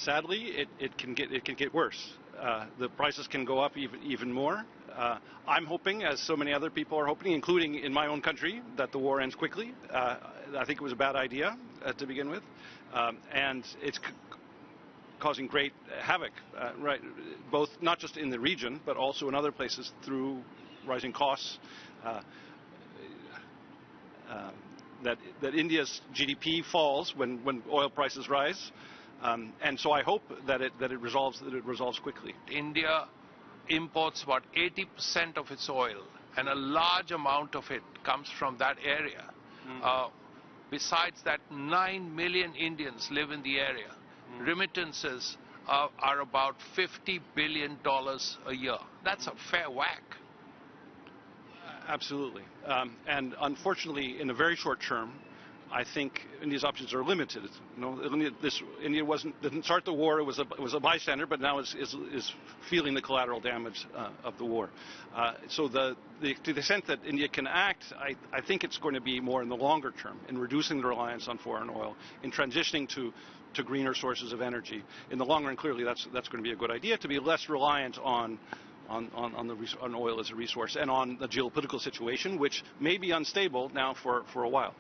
sadly, it can get worse. The prices can go up even more. I'm hoping, as so many other people are hoping, including in my own country, that the war ends quickly. I think it was a bad idea to begin with, and it's causing great havoc, right? Both not just in the region, but also in other places through rising costs. That India's GDP falls when oil prices rise, and so I hope that it resolves quickly. India imports about 80% of its oil, and a large amount of it comes from that area. Besides that, 9 million Indians live in the area. Remittances are about $50 billion a year. That's a fair whack. Absolutely. And unfortunately, in the very short term, I think India's options are limited. India didn't start the war; it was a bystander, but now is feeling the collateral damage of the war. So to the extent that India can act, I think it's going to be more in the longer term, in reducing the reliance on foreign oil, in transitioning to greener sources of energy. In the long run, clearly, that's going to be a good idea, to be less reliant on oil as a resource and on the geopolitical situation, which may be unstable now for a while.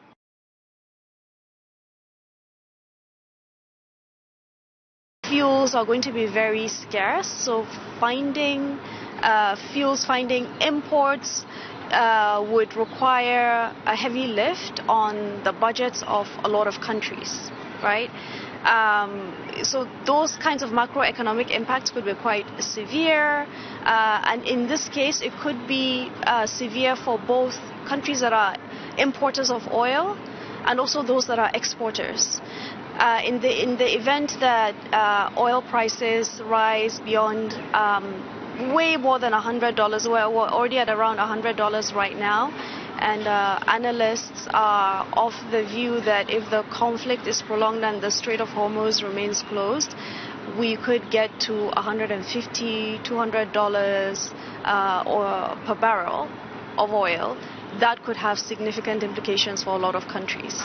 Fuels are going to be very scarce, so finding imports would require a heavy lift on the budgets of a lot of countries, right? So those kinds of macroeconomic impacts could be quite severe, and in this case it could be severe for both countries that are importers of oil and also those that are exporters. In the event that oil prices rise beyond way more than $100, we're already at around $100 right now, and analysts are of the view that if the conflict is prolonged and the Strait of Hormuz remains closed, we could get to $150, $200 per barrel of oil. That could have significant implications for a lot of countries.